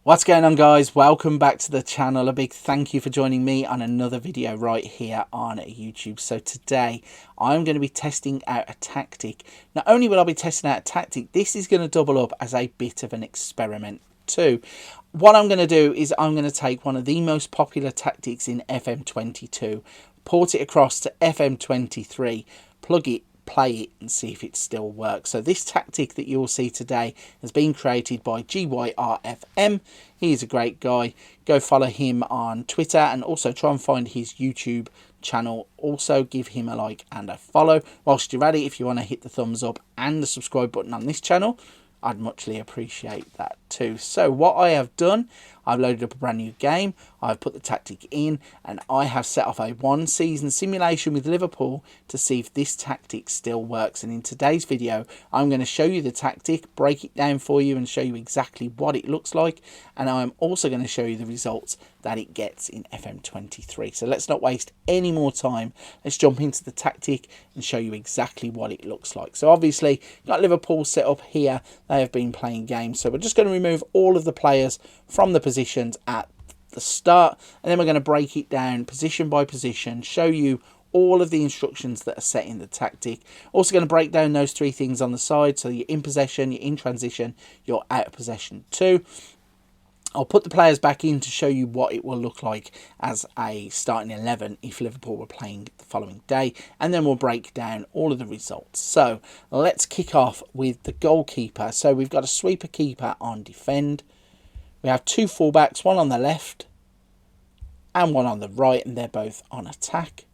What's going on, guys? Welcome back to the channel. A big thank you for joining me on another video right here on YouTube. So today I'm going to be testing out a tactic. Not only will I be testing out a tactic, this is going to double up as a bit of an experiment too. What I'm going to do is I'm going to take one of the most popular tactics in FM22, port it across to FM23, plug it, play it and see if it still works. So this tactic that you'll see today has been created by GYRFM. He's a great guy. Go follow him on Twitter and also try and find his YouTube channel. Also give him a like and a follow. Whilst you're at it, if you want to hit the thumbs up and the subscribe button on this channel, I'd muchly appreciate that too. So what I have done, I've loaded up a brand new game, I've put the tactic in, and I have set off a one-season simulation with Liverpool to see if this tactic still works. And in today's video, I'm going to show you the tactic, break it down for you and show you exactly what it looks like. And I'm also going to show you the results that it gets in FM23. So let's not waste any more time. Let's jump into the tactic and show you exactly what it looks like. So obviously, got Liverpool set up here. They have been playing games. So we're just going to remove all of the players from the positions at the start, and then we're going to break it down position by position, show you all of the instructions that are set in the tactic. Also going to break down those three things on the side, so you're in possession, you're in transition, you're out of possession too. I'll put the players back in to show you what it will look like as a starting 11 if Liverpool were playing the following day, and then we'll break down all of the results. So let's kick off with the goalkeeper. So we've got a sweeper keeper on defend. We have two fullbacks, one on the left and one on the right, and they're both on attack.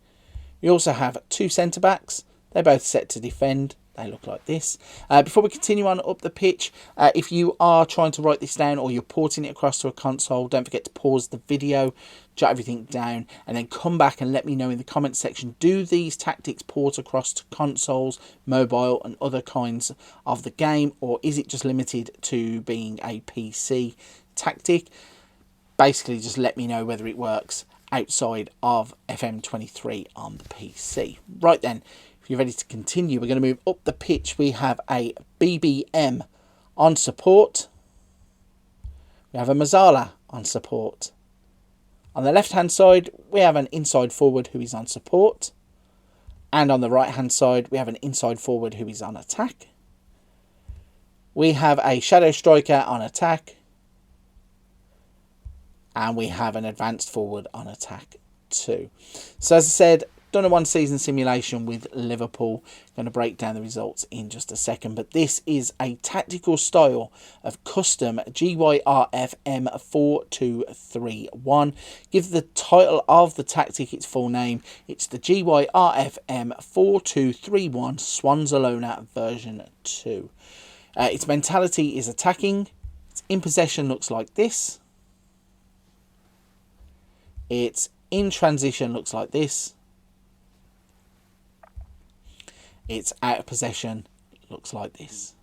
We also have two centre-backs. They're both set to defend. They look like this. Before we continue on up the pitch, if you are trying to write this down or you're porting it across to a console, don't forget to pause the video, jot everything down, and then come back and let me know in the comments section. Do these tactics port across to consoles, mobile, and other kinds of the game, or is it just limited to being a PC tactic? Basically, just let me know whether it works outside of FM23 on the PC. Right then, if you're ready to continue, we're going to move up the pitch. We have a BBM on support. We have a Mazzala on support. On the left-hand side, we have an inside forward who is on support. And on the right-hand side, we have an inside forward who is on attack. We have a shadow striker on attack. And we have an advanced forward on attack too. So as I said, done a one-season simulation with Liverpool. Going to break down the results in just a second. But this is a tactical style of custom GYRFM 4231. Give the title of the tactic its full name. It's the GYRFM 4231 Swansalona version 2. Its mentality is attacking. Its in possession looks like this. It's in transition looks like this. It's out of possession looks like this.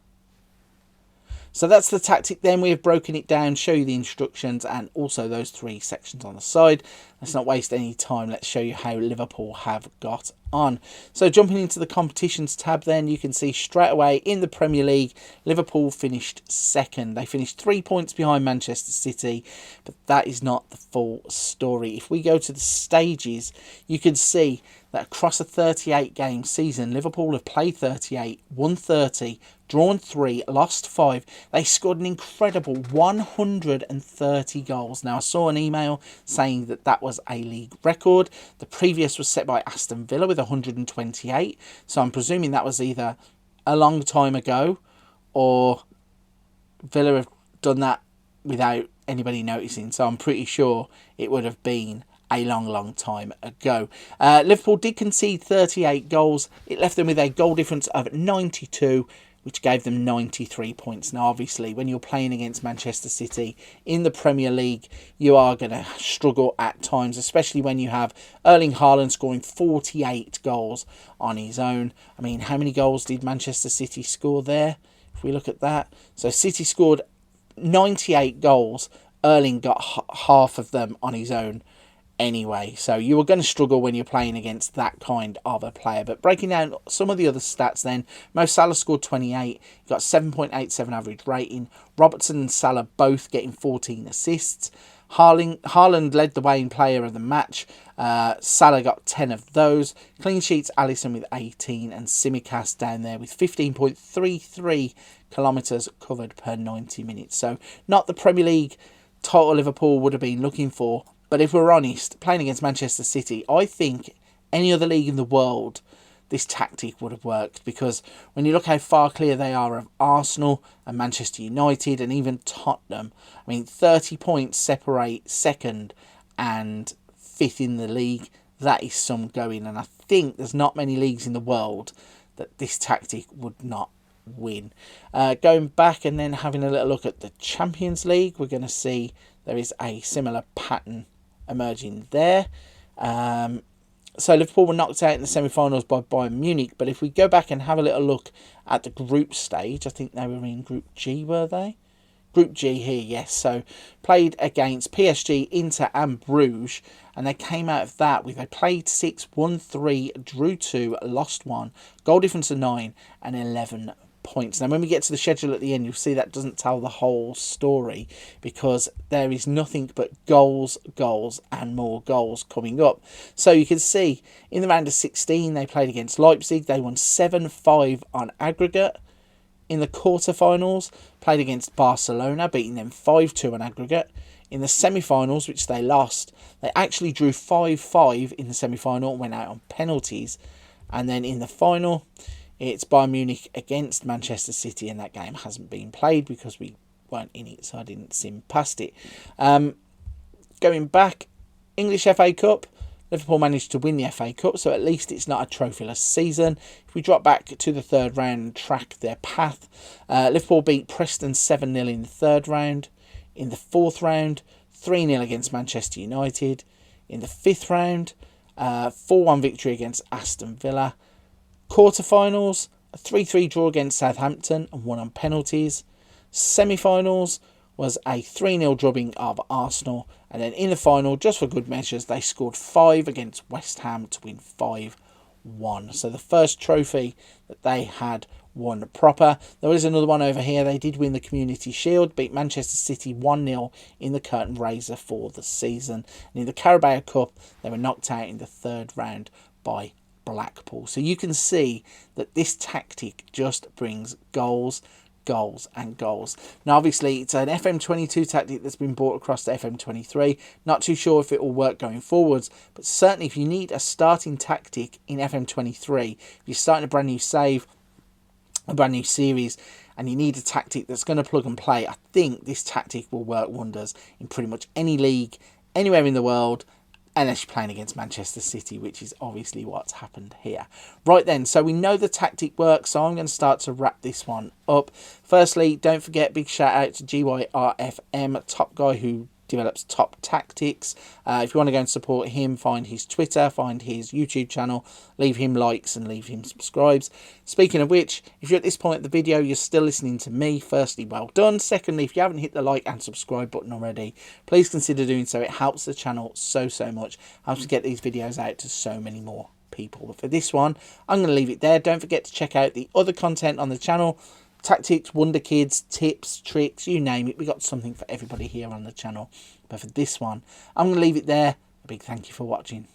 So that's the tactic then. We have broken it down, show you the instructions and also those three sections on the side. Let's not waste any time. Let's show you how Liverpool have got on. So jumping into the competitions tab then, you can see straight away in the Premier League, Liverpool finished second. They finished 3 points behind Manchester City, but that is not the full story. If we go to the stages, you can see that across a 38 game season, Liverpool have played 38, won 30, drawn 3, lost 5. They scored an incredible 130 goals. Now, I saw an email saying that that was a league record. The previous was set by Aston Villa with 128. So I'm presuming that was either a long time ago or Villa have done that without anybody noticing. So I'm pretty sure it would have been a long time ago. Liverpool did concede 38 goals. It left them with a goal difference of 92, which gave them 93 points. Now, obviously, when you're playing against Manchester City in the Premier League, you are going to struggle at times, especially when you have Erling Haaland scoring 48 goals on his own. I mean, how many goals did Manchester City score there? If we look at that. So City scored 98 goals. Erling got half of them on his own. anyway. So you are going to struggle when you're playing against that kind of a player. But breaking down some of the other stats then, Mo Salah scored 28, he got 7.87 average rating. Robertson and Salah both getting 14 assists. Haaland led the way in player of the match. Salah got 10 of those. Clean sheets, Alisson with 18, and Tsimikas down there with 15.33 kilometres covered per 90 minutes. So not the Premier League title Liverpool would have been looking for. But if we're honest, playing against Manchester City, I think any other league in the world, this tactic would have worked, because when you look how far clear they are of Arsenal and Manchester United and even Tottenham, I mean, 30 points separate second and fifth in the league. That is some going, and I think there's not many leagues in the world that this tactic would not win. Going back and then having a little look at the Champions League, we're going to see there is a similar pattern emerging there. So Liverpool were knocked out in the semi-finals by Bayern Munich. But if we go back and have a little look at the group stage, I think they were in Group G, were they? Group G here, yes. So played against PSG, Inter and Bruges. And they came out of that with, they played 6, won 3, drew 2, lost 1. Goal difference of 9 and 11 points. Now when we get to the schedule at the end, you'll see that doesn't tell the whole story, because there is nothing but goals, goals and more goals coming up. So you can see in the round of 16 they played against Leipzig. They won 7-5 on aggregate. In the quarterfinals, played against Barcelona, beating them 5-2 on aggregate. In the semi-finals, which they lost, they actually drew 5-5 in the semi-final, went out on penalties. And then in the final, it's Bayern Munich against Manchester City, and that game hasn't been played because we weren't in it, so I didn't sim past it. Going back, English FA Cup, Liverpool managed to win the FA Cup, so at least it's not a trophyless season. If we drop back to the third round and track their path, Liverpool beat Preston 7-0 in the third round. In the fourth round, 3-0 against Manchester United. In the fifth round, 4-1 victory against Aston Villa. Quarterfinals, a 3-3 draw against Southampton and 1 on penalties. Semi-finals was a 3-0 drubbing of Arsenal. And then in the final, just for good measures, they scored 5 against West Ham to win 5-1. So the first trophy that they had won proper. There is another one over here. They did win the Community Shield, beat Manchester City 1-0 in the curtain raiser for the season. And in the Carabao Cup, they were knocked out in the third round by Blackpool. So you can see that this tactic just brings goals, goals and goals. Now obviously it's an FM22 tactic that's been brought across to FM23. Not too sure if it will work going forwards, but certainly if you need a starting tactic in FM23, if you're starting a brand new save, a brand new series, and you need a tactic that's going to plug and play, I think this tactic will work wonders in pretty much any league, anywhere in the world, unless you're playing against Manchester City, which is obviously what's happened here. Right then, so we know the tactic works, so I'm going to start to wrap this one up. Firstly, don't forget, big shout out to GYRFM, top guy who develops top tactics. If you want to go and support him, find his Twitter, find his YouTube channel, leave him likes and leave him subscribes. Speaking of which, if you're at this point of the video, you're still listening to me, firstly, well done. Secondly, if you haven't hit the like and subscribe button already, please consider doing so. It helps the channel so much, helps to get these videos out to so many more people. But for this one, I'm going to leave it there. Don't forget to check out the other content on the channel. Tactics, Wonder Kids, tips, tricks, you name it. We got something for everybody here on the channel. But for this one, I'm going to leave it there. A big thank you for watching.